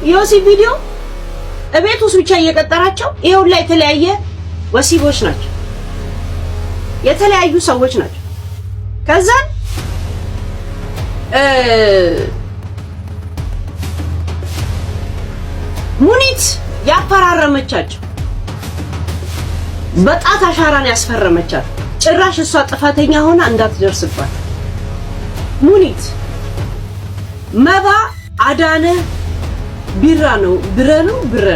የወሲ ቪዲዮ እቤት ውስጥ ብቻ እየቀጠራቸው ይሄው ላይ የተለያየ ወሲቦች ናቸው፣ የተለያዩ ሰዎች ናቸው። ከዛ ሙኒት ያፈራረመቻቸው በጣት አሻራን ያስፈረመቻቸው ጭራሽ እሷ ጥፋተኛ ሆና እንዳትደርስባት ሙኒት መባ አዳነ ቢራ ነው ብረ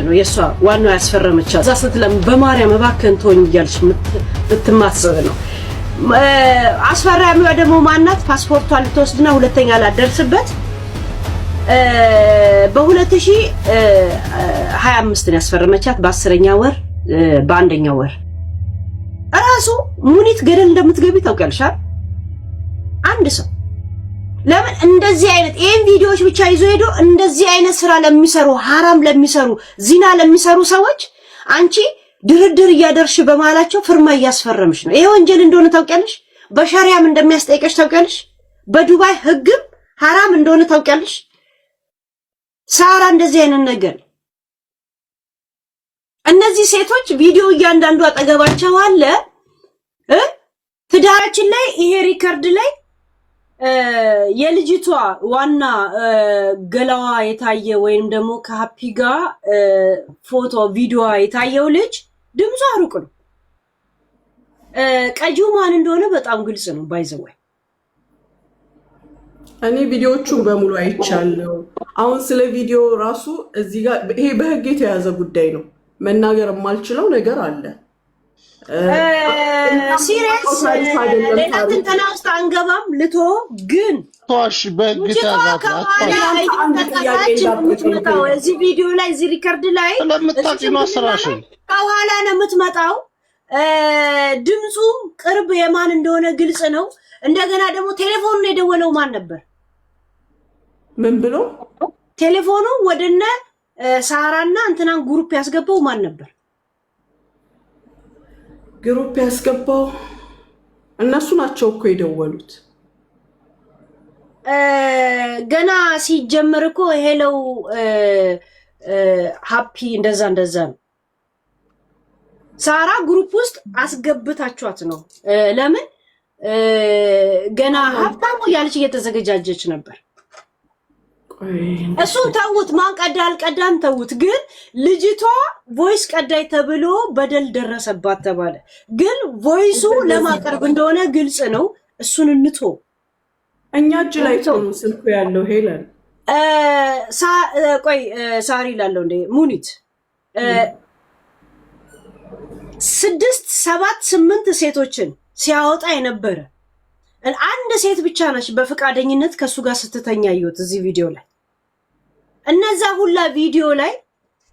ነው የሷ ዋናው ያስፈረመቻት። እዛ ስትለም በማርያም እባክህን ተወኝ እያልሽ ምትማስብ ነው። አስፈራሚዋ ደግሞ ማናት? ፓስፖርቷን ልትወስድና ሁለተኛ ላደርስበት በ2025 ነው ያስፈረመቻት። በ10ኛ ወር በአንደኛ ወር እራሱ ሙኒት ገደል እንደምትገቢ ታውቂያለሽ። አንድ ሰው ለምን እንደዚህ አይነት ይሄን ቪዲዮዎች ብቻ ይዞ ሄዶ እንደዚህ አይነት ስራ ለሚሰሩ ሐራም ለሚሰሩ ዚና ለሚሰሩ ሰዎች አንቺ ድርድር እያደርሽ በመሃላቸው ፍርማ እያስፈረምሽ ነው። ይሄ ወንጀል እንደሆነ ታውቂያለሽ። በሸሪዓም እንደሚያስጠይቀሽ ታውቂያለሽ። በዱባይ ህግም ሐራም እንደሆነ ታውቂያለሽ። ሳራ እንደዚህ አይነት ነገር እነዚህ ሴቶች ቪዲዮ እያንዳንዱ አጠገባቸው አለ። ትዳራችን ላይ ይሄ ሪከርድ ላይ የልጅቷ ዋና ገላዋ የታየ ወይንም ደግሞ ከሃፒ ጋር ፎቶ ቪዲዮ የታየው ልጅ ድምፁ አሩቅ ነው። ቀጂው ማን እንደሆነ በጣም ግልጽ ነው። ባይዘወይ እኔ ቪዲዮቹን በሙሉ አይቻለሁ። አሁን ስለ ቪዲዮ ራሱ እዚህ ጋር ይሄ በህግ የተያዘ ጉዳይ ነው። መናገር የማልችለው ነገር አለ። ሲሪየስ ሌላ ትንተና ውስጥ አንገባም። ልቶ ግን ቷሽ በግታዛታ እዚህ ቪዲዮ ላይ እዚህ ሪከርድ ላይ ለምታቂው አስራሽን ከኋላ ነው የምትመጣው። ድምፁ ቅርብ የማን እንደሆነ ግልጽ ነው። እንደገና ደግሞ ቴሌፎኑን የደወለው ማን ነበር? ምን ብሎ ቴሌፎኑ ወደነ ሳራና እንትናን ግሩፕ ያስገባው ማን ነበር? ግሩፕ ያስገባው እነሱ ናቸው እኮ የደወሉት። ገና ሲጀመር እኮ ሄለው ሃፒ እንደዛ ነው። ሳራ ግሩፕ ውስጥ አስገብታችኋት ነው። ለምን ገና ሀብታሙ ያለች እየተዘገጃጀች ነበር። እሱን ተውት፣ ማን ቀዳ አልቀዳም ተውት። ግን ልጅቷ ቮይስ ቀዳይ ተብሎ በደል ደረሰባት ተባለ። ግን ቮይሱ ለማቀርብ እንደሆነ ግልጽ ነው። እሱን እንቶ እኛ እጅ ላይ ነው ስልኩ ያለው። ሄለን ቆይ ሳሪ ላለው እንደ ሙኒት 6 7 8 ሴቶችን ሲያወጣ የነበረ አንድ ሴት ብቻ ነች በፍቃደኝነት ከሱ ጋር ስትተኛ ይወት እዚህ ቪዲዮ ላይ። እነዛ ሁላ ቪዲዮ ላይ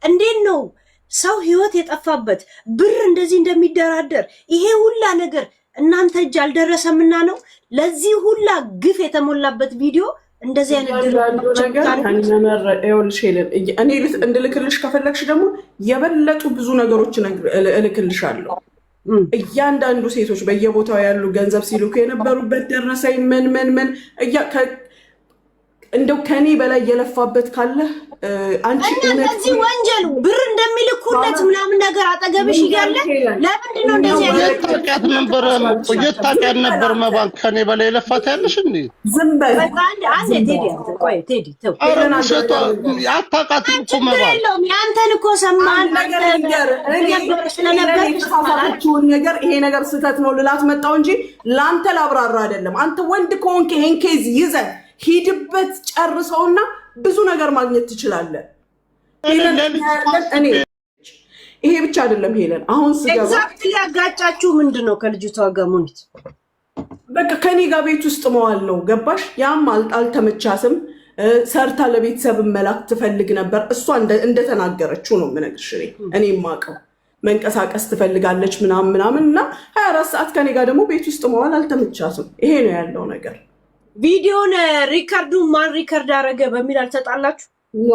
እንዴት ነው ሰው ህይወት የጠፋበት ብር እንደዚህ እንደሚደራደር ይሄ ሁላ ነገር እናንተ እጅ አልደረሰምና ነው ለዚህ ሁላ ግፍ የተሞላበት ቪዲዮ እንደዚህ አይነት እኔ እንድልክልሽ ከፈለግሽ ደግሞ የበለጡ ብዙ ነገሮች እልክልሻለሁ። እያንዳንዱ ሴቶች በየቦታው ያሉ ገንዘብ ሲልኩ የነበሩበት ደረሰኝ ምን እንደው ከኔ በላይ የለፋበት ካለ አንቺ እነዚህ ወንጀሉ ብር እንደሚልኩለት ምናምን ነገር አጠገብሽ ይያለ ለምንድን ነው እንደዚህ የታቀት ነበር መባን ከኔ በላይ የለፋት ያለሽ እንዴ? ዝም በል አንዴ ቴዲ ተው ያታቃት እኮ መባን ያንተን እኮ ሰማን ነገር ስለነበር ነገር ይሄ ነገር ስህተት ነው ልላት መጣው እንጂ ላንተ ላብራራ አይደለም። አንተ ወንድ ከሆንክ ይሄን ኬዝ ይዘህ ሂድበት ጨርሰውና ብዙ ነገር ማግኘት ትችላለህ። እኔ ይሄ ብቻ አይደለም ሄለን፣ አሁን ስገባ ኤግዛክትሊ ያጋጫችሁ ምንድነው ከልጅቷ ጋር ሙኒት? በቃ ከኔ ጋር ቤት ውስጥ መዋል ነው። ገባሽ? ያም አልተመቻትም። ሰርታ ለቤተሰብ መላክ ትፈልግ ነበር። እሷ እንደተናገረችው ነው የምነግርሽ። እኔ የማውቀው መንቀሳቀስ ትፈልጋለች ምናምን እና 24 ሰዓት ከኔ ጋር ደግሞ ቤት ውስጥ መዋል አልተመቻትም። ይሄ ነው ያለው ነገር። ቪዲዮን ሪከርዱን ማን ሪከርድ አደረገ በሚል አልተጣላችሁ? ኖ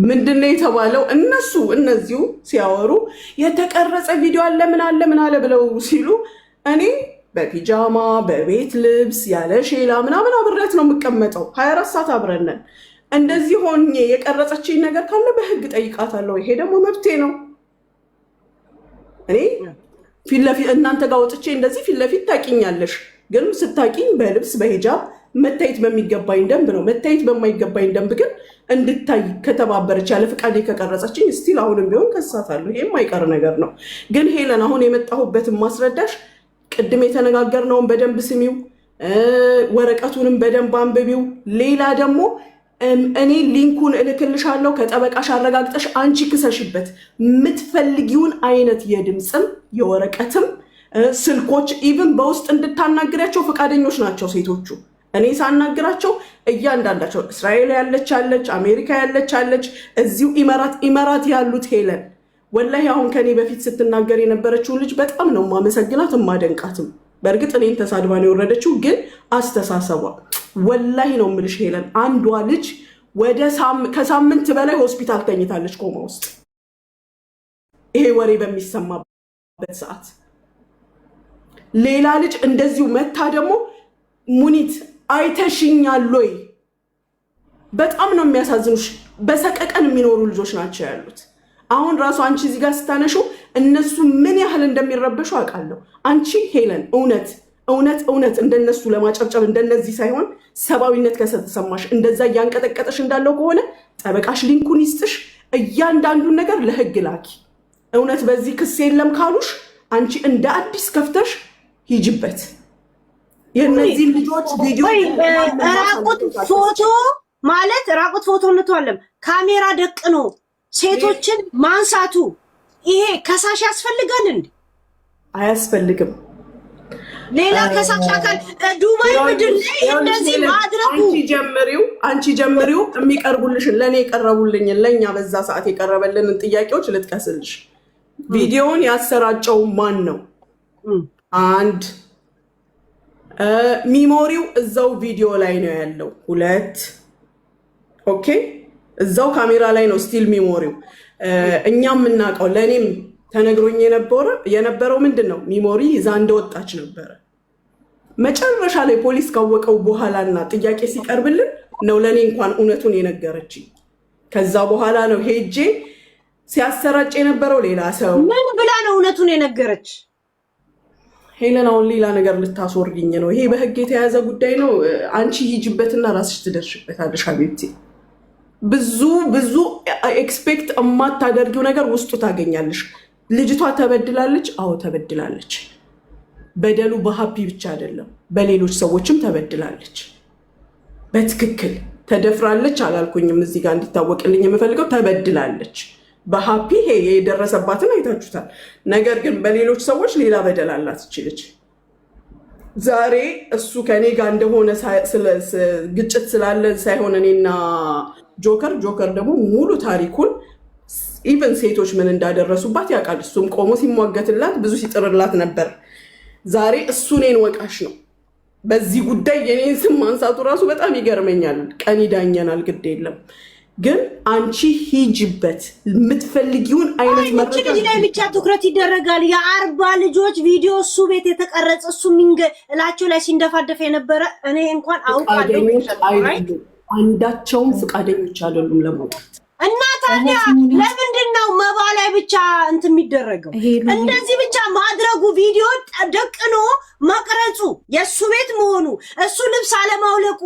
ምንድነው የተባለው? እነዚሁ ሲያወሩ የተቀረጸ ቪዲዮ አለ ምን አለ ብለው ሲሉ እኔ በፒጃማ በቤት ልብስ ያለ ሼላ ምናምን አብሬያት ነው የምቀመጠው። 24 ሰዓት አብረነን እንደዚህ ሆኜ የቀረጸችኝ ነገር ካለ በህግ ጠይቃታለሁ። ይሄ ደግሞ መብቴ ነው። እኔ ፊት ለፊት እናንተ ጋር ወጥቼ እንደዚህ ፊት ለፊት ታቂኛለሽ፣ ግን ስታቂኝ በልብስ በሂጃብ መታየት በሚገባኝ ደንብ ነው። መታየት በማይገባኝ ደንብ ግን እንድታይ ከተባበረች ያለ ፍቃዴ ከቀረጸችኝ ስቲል አሁንም ቢሆን ከሳታለሁ። ይሄ የማይቀር ነገር ነው። ግን ሄለን አሁን የመጣሁበትን ማስረዳሽ ቅድም የተነጋገርነውን በደንብ ስሚው፣ ወረቀቱንም በደንብ አንብቢው። ሌላ ደግሞ እኔ ሊንኩን እልክልሻለሁ፣ ከጠበቃሽ አረጋግጠሽ አንቺ ክሰሽበት። የምትፈልጊውን አይነት የድምፅም የወረቀትም ስልኮች ኢቭን በውስጥ እንድታናግሪያቸው ፈቃደኞች ናቸው ሴቶቹ። እኔ ሳናግራቸው እያንዳንዳቸው እስራኤል ያለች አለች፣ አሜሪካ ያለች አለች፣ እዚሁ ኢመራት ያሉት ሄለን ወላሂ አሁን ከኔ በፊት ስትናገር የነበረችውን ልጅ በጣም ነው ማመሰግናት ማደንቃትም። በእርግጥ እኔን ተሳድባ ነው የወረደችው፣ ግን አስተሳሰቧ ወላሂ ነው የምልሽ ሄለን አንዷ ልጅ ከሳምንት በላይ ሆስፒታል ተኝታለች ኮማ ውስጥ ይሄ ወሬ በሚሰማበት ሰዓት። ሌላ ልጅ እንደዚሁ መታ ደግሞ ሙኒት አይተሽኛል ወይ? በጣም ነው የሚያሳዝኑሽ። በሰቀቀን የሚኖሩ ልጆች ናቸው ያሉት። አሁን ራሱ አንቺ እዚህ ጋር ስታነሹ እነሱ ምን ያህል እንደሚረበሹ አውቃለሁ። አንቺ ሄለን እውነት እውነት እውነት እንደነሱ ለማጨብጨብ እንደነዚህ ሳይሆን ሰብአዊነት ከተሰማሽ እንደዛ እያንቀጠቀጠሽ እንዳለው ከሆነ ጠበቃሽ ሊንኩን ይስጥሽ። እያንዳንዱን ነገር ለህግ ላኪ። እውነት በዚህ ክስ የለም ካሉሽ አንቺ እንደ አዲስ ከፍተሽ ሂጅበት። የነዚህ ልጆች ቪዲዮ ራቁት ፎቶ ማለት ራቁት ፎቶ እንተዋለም ካሜራ ደቅኖ ሴቶችን ማንሳቱ ይሄ ከሳሽ ያስፈልጋል እንዴ? አያስፈልግም። ሌላ ከሳሽ አካል ዱባይ ምድር ላይ እንደዚህ ማድረጉ አንቺ ጀምሪው የሚቀርቡልሽን ለኔ የቀረቡልኝን ለኛ በዛ ሰዓት የቀረበልንን ጥያቄዎች ልጥቀስልሽ። ቪዲዮውን ያሰራጨው ማን ነው? አንድ ሚሞሪው እዛው ቪዲዮ ላይ ነው ያለው። ሁለት ኦኬ እዛው ካሜራ ላይ ነው ስቲል ሚሞሪው። እኛም የምናውቀው ለእኔም ተነግሮኝ የነበረው ምንድን ነው ሚሞሪ ይዛ እንደወጣች ነበረ። መጨረሻ ላይ ፖሊስ ካወቀው በኋላና ጥያቄ ሲቀርብልን ነው ለእኔ እንኳን እውነቱን የነገረችኝ። ከዛ በኋላ ነው ሄጄ ሲያሰራጭ የነበረው ሌላ ሰው ምን ብላ ነው እውነቱን የነገረች? ሄለን አሁን ሌላ ነገር ልታስወርድኝ ነው። ይሄ በህግ የተያዘ ጉዳይ ነው። አንቺ ሂጅበትና ራስሽ ትደርሽበታለሽ ሀቢብቲ። ብዙ ኤክስፔክት የማታደርጊው ነገር ውስጡ ታገኛለሽ። ልጅቷ ተበድላለች። አዎ ተበድላለች። በደሉ በሀፒ ብቻ አይደለም፣ በሌሎች ሰዎችም ተበድላለች። በትክክል ተደፍራለች አላልኩኝም። እዚህ ጋር እንዲታወቅልኝ የምፈልገው ተበድላለች። በሀፒ ይሄ የደረሰባትን አይታችሁታል። ነገር ግን በሌሎች ሰዎች ሌላ በደል አላት ይችልች። ዛሬ እሱ ከኔ ጋር እንደሆነ ግጭት ስላለ ሳይሆን እኔና ጆከር ደግሞ ሙሉ ታሪኩን ኢቨን ሴቶች ምን እንዳደረሱባት ያውቃል። እሱም ቆሞ ሲሟገትላት ብዙ ሲጥርላት ነበር። ዛሬ እሱ እኔን ወቃሽ ነው። በዚህ ጉዳይ የኔን ስም ማንሳቱ ራሱ በጣም ይገርመኛል። ቀን ይዳኘናል፣ ግድ የለም ግን አንቺ ሂጅበት። የምትፈልጊውን አይነት መረጃ ላይ ብቻ ትኩረት ይደረጋል። የአርባ ልጆች ቪዲዮ እሱ ቤት የተቀረጸ እሱ እላቸው ላይ ሲንደፋደፍ የነበረ እኔ እንኳን አውቃለሁ። አንዳቸውም ፈቃደኞች አይደሉም ለመውጣት። እና ታዲያ ለምንድን ነው መባ ላይ ብቻ እንትን የሚደረገው? እንደዚህ ብቻ ማድረጉ ቪዲዮ ደቅኖ መቅረጹ የእሱ ቤት መሆኑ እሱ ልብስ አለማውለቁ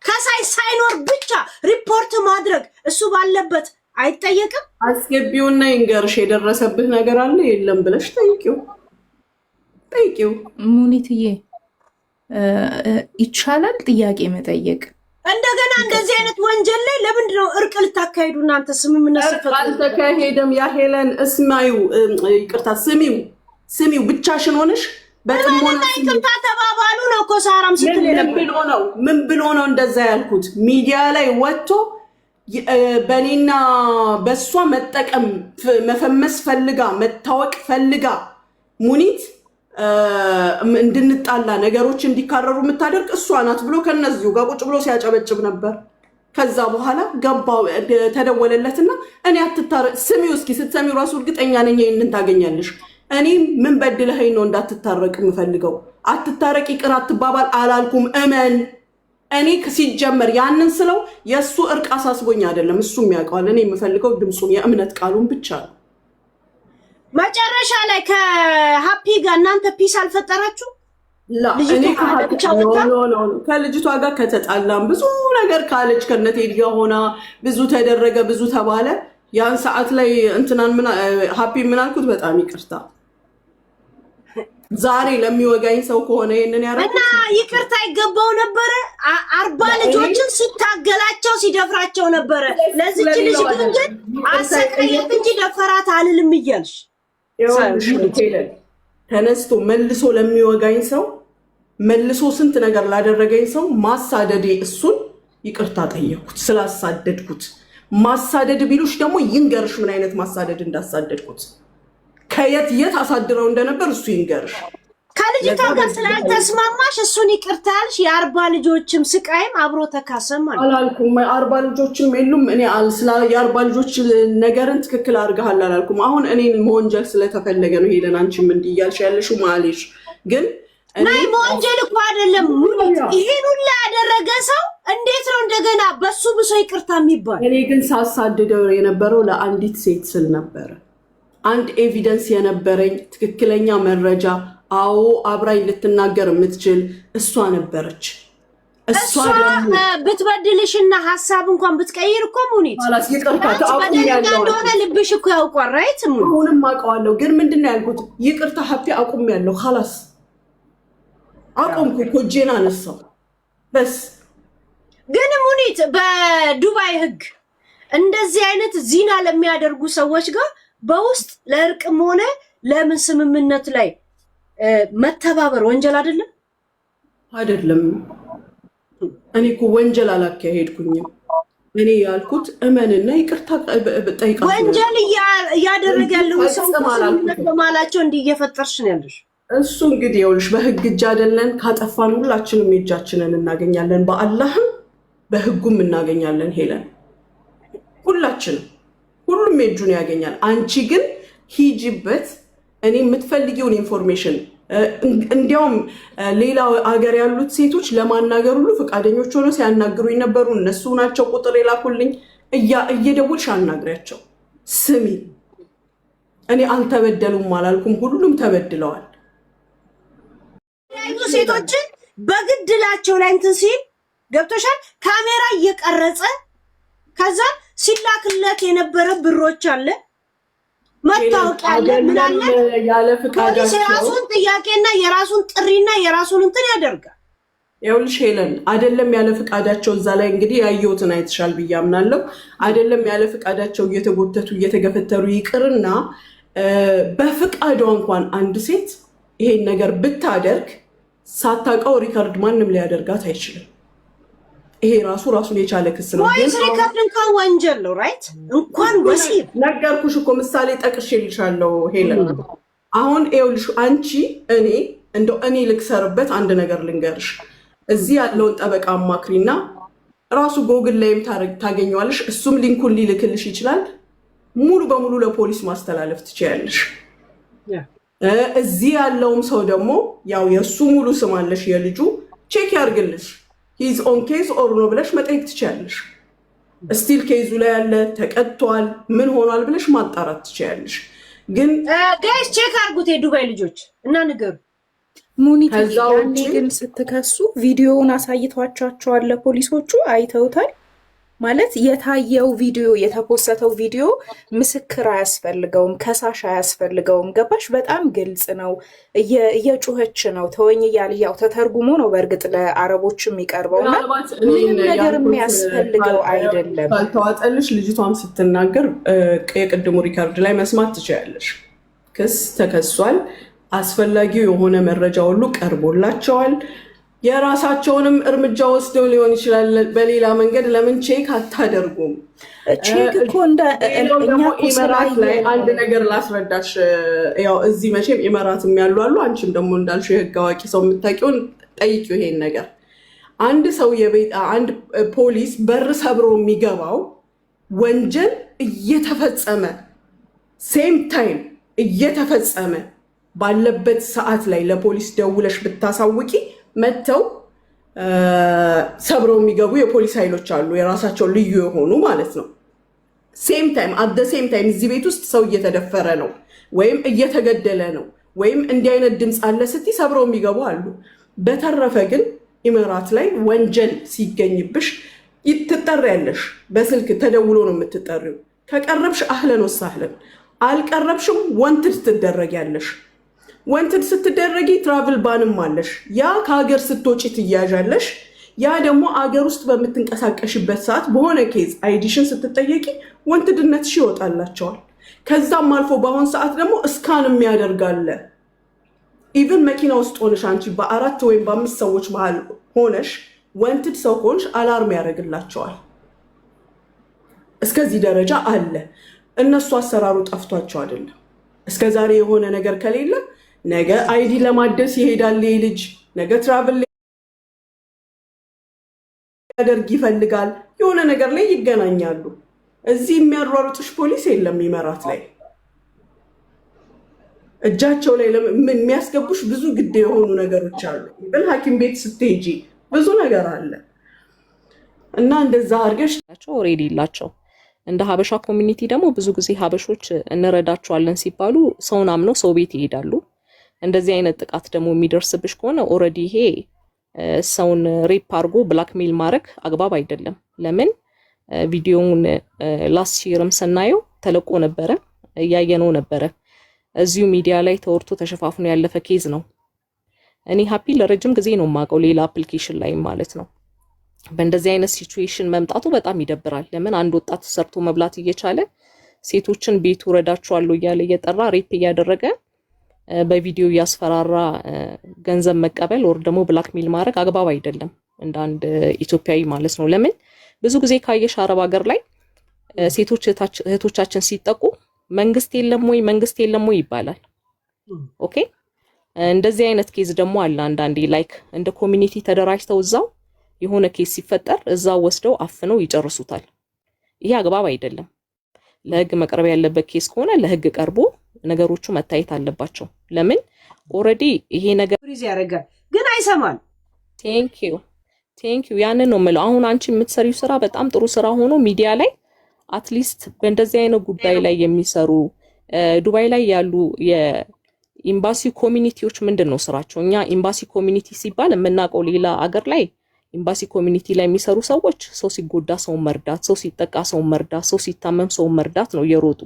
ከሳይ ሳይኖር ብቻ ሪፖርት ማድረግ እሱ ባለበት አይጠየቅም? አስገቢውና ይንገርሽ የደረሰብህ ነገር አለ የለም ብለሽ ጠይቂው። ሙኒትዬ ይቻላል ጥያቄ መጠየቅ። እንደገና እንደዚህ አይነት ወንጀል ላይ ለምንድን ነው እርቅ ልታካሂዱ እናንተ? ስምምነት አልተካሄደም። ያ ሄለን ይቅርታ ስሚው ብቻሽን ሆነሽ በጥሞና ይቅርታ ተባባሉ ነው እኮ ሳራም ስትል ምን ብሎ ነው እንደዛ ያልኩት? ሚዲያ ላይ ወጥቶ በኔና በሷ መጠቀም መፈመስ ፈልጋ መታወቅ ፈልጋ ሙኒት እንድንጣላ ነገሮች እንዲካረሩ የምታደርግ እሷ ናት ብሎ ከነዚሁ ጋር ቁጭ ብሎ ሲያጨበጭብ ነበር። ከዛ በኋላ ገባው ተደወለለትና እኔ ስሚው እስኪ ስትሰሚው ራሱ እርግጠኛ ነኝ ይሄንን ታገኛለሽ። እኔ ምን በድለኸኝ ነው እንዳትታረቅ የምፈልገው? አትታረቅ ይቅር አትባባል አላልኩም። እኔ ሲጀመር ያንን ስለው የእሱ እርቅ አሳስቦኝ አይደለም፣ እሱም ያውቀዋል። እኔ የምፈልገው ድምፁን የእምነት ቃሉን ብቻ ነው። መጨረሻ ላይ ከሀፒ ጋር እናንተ ፒስ አልፈጠራችሁ? ከልጅቷ ጋር ከተጣላም ብዙ ነገር ካለች ከነቴዲ ጋር ሆና ብዙ ተደረገ፣ ብዙ ተባለ። ያን ሰዓት ላይ እንትናን ሀፒ ምን አልኩት? በጣም ይቅርታ ዛሬ ለሚወጋኝ ሰው ከሆነ ይሄንን ያረጋግጥ እና ይቅርታ ይገባው ነበረ። 40 ልጆችን ሲታገላቸው ሲደፍራቸው ነበረ። ለዚች ልጅ ግን አሰቃየት እንጂ ደፈራት አልልም እያልሽ ተነስቶ መልሶ ለሚወጋኝ ሰው መልሶ ስንት ነገር ላደረገኝ ሰው ማሳደዴ እሱን ይቅርታ ጠየቅኩት ስላሳደድኩት። ማሳደድ ቢሉሽ ደግሞ ይንገርሽ ምን አይነት ማሳደድ እንዳሳደድኩት ከየት አሳድረው እንደነበር እሱ ይንገርሽ። ከልጅቷ ጋር ስላልተስማማሽ እሱን ይቅርታ ያልሽ የ40 ልጆችም ስቃይም አብሮ ተካሰም አላልኩም። 40 ልጆችም የሉም። እኔ የ40 ልጆች ነገርን ትክክል አድርገሃል አላልኩም። አሁን እኔን መወንጀል ስለተፈለገ ነው ሄደን አንቺም እንዲህ እያልሽ ያለሽው ማለሽ ግን ናይ መወንጀል እኮ አይደለም። ይሄን ሁሉ ያደረገ ሰው እንዴት ነው እንደገና በሱ ብሶ ይቅርታ የሚባል? እኔ ግን ሳሳድደው የነበረው ለአንዲት ሴት ስል ነበረ። አንድ ኤቪደንስ የነበረኝ ትክክለኛ መረጃ፣ አዎ አብራኝ ልትናገር የምትችል እሷ ነበረች። እሷ ብትበድልሽና ሐሳብ እንኳን ብትቀይር እኮ ሙኒት እንደሆነ ልብሽ እኮ ያውቋል። ራይት አሁንም አውቀዋለሁ። ግን ምንድን ነው ያልኩት? ይቅርታ ሀፒ አቁሜያለሁ። ኸላስ አቆምኩ እኮ እጄን አነሳው በስ። ግን ሙኒት በዱባይ ህግ እንደዚህ አይነት ዚና ለሚያደርጉ ሰዎች ጋር በውስጥ ለእርቅም ሆነ ለምን ስምምነት ላይ መተባበር ወንጀል አይደለም? አይደለም። እኔ እኮ ወንጀል አላካሄድኩኝም። እኔ ያልኩት እመንና ይቅርታ ጠይቃለሁ። ወንጀል እያደረገ ያለው ሰው ስምምነት በማላቸው እንዲህ እየፈጠርሽ ነው ያለሽ። እሱ እንግዲህ ይኸውልሽ በህግ እጅ አይደለን። ካጠፋን ሁላችንም የእጃችንን እናገኛለን፣ በአላህም በህጉም እናገኛለን። ሄለን ሁላችንም ሁሉም የእጁን ያገኛል። አንቺ ግን ሂጂበት። እኔ የምትፈልጊውን ኢንፎርሜሽን እንዲያውም ሌላ ሀገር ያሉት ሴቶች ለማናገር ሁሉ ፈቃደኞች ሆነው ሲያናግሩኝ ነበሩ። እነሱ ናቸው ቁጥር የላኩልኝ። እየደውልሽ አናግሪያቸው። ስሚ እኔ አልተበደሉም አላልኩም፣ ሁሉም ተበድለዋል። ሴቶችን በግድላቸው ላይ እንትን ሲል ገብቶሻል። ካሜራ እየቀረጸ ከዛ ሲላክለት የነበረ ብሮች አለ፣ መታወቂያ አለ፣ ምን አለ። ያለ ፍቃዳቸው የራሱን ጥያቄና የራሱን ጥሪና የራሱን እንትን ያደርጋል። ይኸውልሽ ሄለን አይደለም ያለ ፍቃዳቸው እዛ ላይ እንግዲህ ያየሁትን አይተሻል ብዬ አምናለሁ። አይደለም ያለ ፍቃዳቸው እየተጎተቱ እየተገፈተሩ ይቅርና በፍቃዷ እንኳን አንድ ሴት ይሄን ነገር ብታደርግ ሳታውቀው ሪከርድ ማንም ሊያደርጋት አይችልም። ይሄ ራሱን የቻለ ክስ ነው። ወይስ ሪከርድ እንኳን ወንጀል ነው። ራይት እንኳን ወሲብ ነገርኩሽ እኮ ምሳሌ ጠቅሼልሻለሁ ሄለን። አሁን ይኸውልሽ አንቺ እኔ ልክሰርበት አንድ ነገር ልንገርሽ። እዚህ ያለውን ጠበቃ አማክሪና ራሱ ጎግል ላይም ታገኘዋለሽ። እሱም ሊንኩን ሊልክልሽ ይችላል። ሙሉ በሙሉ ለፖሊስ ማስተላለፍ ትችያለሽ። እዚህ ያለውም ሰው ደግሞ ያው የእሱ ሙሉ ስም አለሽ፣ የልጁ ቼክ ያርግልሽ። ሂዝ ኦን ኬዝ ኦር ኖ ብለሽ መጠየቅ ትችያለሽ። ስቲል ኬዙ ላይ ያለ ተቀጥቷል ምን ሆኗል ብለሽ ማጣራት ትችያለሽ። ግን ጋይስ ቼክ አርጉት የዱባይ ልጆች እና ንገሩ። ሙኒት ያኔ ግን ስትከሱ ቪዲዮውን አሳይቷቸዋል። ፖሊሶቹ አይተውታል ማለት የታየው ቪዲዮ የተፖሰተው ቪዲዮ ምስክር አያስፈልገውም፣ ከሳሽ አያስፈልገውም። ገባሽ? በጣም ግልጽ ነው። እየጮኸች ነው ተወኝ እያለ ያው ተተርጉሞ ነው በእርግጥ ለአረቦች የሚቀርበው እና ምንም ነገር የሚያስፈልገው አይደለም። ካልተዋጠልሽ ልጅቷም ስትናገር የቅድሙ ሪካርድ ላይ መስማት ትችያለሽ። ክስ ተከሷል። አስፈላጊው የሆነ መረጃ ሁሉ ቀርቦላቸዋል። የራሳቸውንም እርምጃ ወስደው ሊሆን ይችላል በሌላ መንገድ። ለምን ቼክ አታደርጉም? ቼክ እኮ ኢመራት ላይ አንድ ነገር ላስረዳሽ። ያው እዚህ መቼም ኢመራትም ያሉ አሉ። አንቺም ደግሞ እንዳልሽው የህግ አዋቂ ሰው የምታውቂውን ጠይቂው ይሄን ነገር። አንድ ሰው አንድ ፖሊስ በር ሰብሮ የሚገባው ወንጀል እየተፈጸመ ሴም ታይም እየተፈጸመ ባለበት ሰዓት ላይ ለፖሊስ ደውለሽ ብታሳውቂ መተው ሰብረው የሚገቡ የፖሊስ ኃይሎች አሉ፣ የራሳቸው ልዩ የሆኑ ማለት ነው። ሴም ታይም አት ዘ ሴም ታይም እዚህ ቤት ውስጥ ሰው እየተደፈረ ነው ወይም እየተገደለ ነው ወይም እንዲህ አይነት ድምፅ አለ ስትይ ሰብረው የሚገቡ አሉ። በተረፈ ግን ኢመራት ላይ ወንጀል ሲገኝብሽ ትጠሪያለሽ። በስልክ ተደውሎ ነው የምትጠሪው። ከቀረብሽ አህለን ወሳህለን፣ አልቀረብሽም ወንትድ ትደረጊያለሽ። ወንትድ ስትደረጊ ትራቭል ባንም አለሽ። ያ ከሀገር ስትወጪ ትያዣለሽ። ያ ደግሞ አገር ውስጥ በምትንቀሳቀሽበት ሰዓት በሆነ ኬዝ አይዲሽን ስትጠየቂ ወንትድነትሽ ይወጣላቸዋል። ከዛም አልፎ በአሁን ሰዓት ደግሞ እስካን የሚያደርጋለ ኢቨን መኪና ውስጥ ሆነሽ አንቺ በ4 ወይም በ5 ሰዎች መሃል ሆነሽ ወንትድ ሰው ሆንሽ አላርም ያደርግላቸዋል። እስከዚህ ደረጃ አለ። እነሱ አሰራሩ ጠፍቷቸው አይደለም። እስከዛሬ የሆነ ነገር ከሌለ ነገ አይዲ ለማደስ ይሄዳል ልጅ፣ ነገ ትራቭል ያደርግ ይፈልጋል፣ የሆነ ነገር ላይ ይገናኛሉ። እዚህ የሚያሯሩጥሽ ፖሊስ የለም። ኢመራት ላይ እጃቸው ላይ የሚያስገቡሽ ብዙ ግድ የሆኑ ነገሮች አሉ። ብል ሐኪም ቤት ስትሄጂ ብዙ ነገር አለ እና እንደዛ አድርገሽ ኦልሬዲ ይላቸው። እንደ ሀበሻ ኮሚኒቲ ደግሞ ብዙ ጊዜ ሀበሾች እንረዳቸዋለን ሲባሉ ሰውን አምነው ሰው ቤት ይሄዳሉ። እንደዚህ አይነት ጥቃት ደግሞ የሚደርስብሽ ከሆነ ኦልሬዲ ይሄ ሰውን ሬፕ አድርጎ ብላክሜል ማድረግ አግባብ አይደለም። ለምን ቪዲዮውን ላስት ይርም ስናየው ተለቆ ነበረ፣ እያየነው ነበረ። እዚሁ ሚዲያ ላይ ተወርቶ ተሸፋፍኖ ያለፈ ኬዝ ነው። እኔ ሀፒ ለረጅም ጊዜ ነው የማውቀው፣ ሌላ አፕሊኬሽን ላይ ማለት ነው። በእንደዚህ አይነት ሲቹዌሽን መምጣቱ በጣም ይደብራል። ለምን አንድ ወጣት ሰርቶ መብላት እየቻለ ሴቶችን ቤቱ ረዳቸዋለሁ እያለ እየጠራ ሬፕ እያደረገ በቪዲዮ እያስፈራራ ገንዘብ መቀበል ወር ደግሞ ብላክሜል ማድረግ አግባብ አይደለም፣ እንደ አንድ ኢትዮጵያዊ ማለት ነው። ለምን ብዙ ጊዜ ካየሽ አረብ ሀገር ላይ ሴቶች እህቶቻችን ሲጠቁ መንግስት የለም ወይ ይባላል። ኦኬ እንደዚህ አይነት ኬዝ ደግሞ አለ። አንዳንዴ ላይክ እንደ ኮሚኒቲ ተደራጅተው እዛው የሆነ ኬዝ ሲፈጠር እዛው ወስደው አፍነው ይጨርሱታል። ይሄ አግባብ አይደለም። ለህግ መቅረብ ያለበት ኬዝ ከሆነ ለህግ ቀርቦ ነገሮቹ መታየት አለባቸው። ለምን ኦልሬዲ ይሄ ነገር ሪዝ ያደርጋል ግን አይሰማል። ቴንክ ዩ ያንን ነው የምለው። አሁን አንቺ የምትሰሪው ስራ በጣም ጥሩ ስራ ሆኖ ሚዲያ ላይ አትሊስት በእንደዚህ አይነት ጉዳይ ላይ የሚሰሩ ዱባይ ላይ ያሉ የኤምባሲ ኮሚኒቲዎች ምንድን ነው ስራቸው? እኛ ኤምባሲ ኮሚኒቲ ሲባል የምናውቀው ሌላ አገር ላይ ኤምባሲ ኮሚኒቲ ላይ የሚሰሩ ሰዎች ሰው ሲጎዳ ሰው መርዳት፣ ሰው ሲጠቃ ሰው መርዳት፣ ሰው ሲታመም ሰው መርዳት ነው እየሮጡ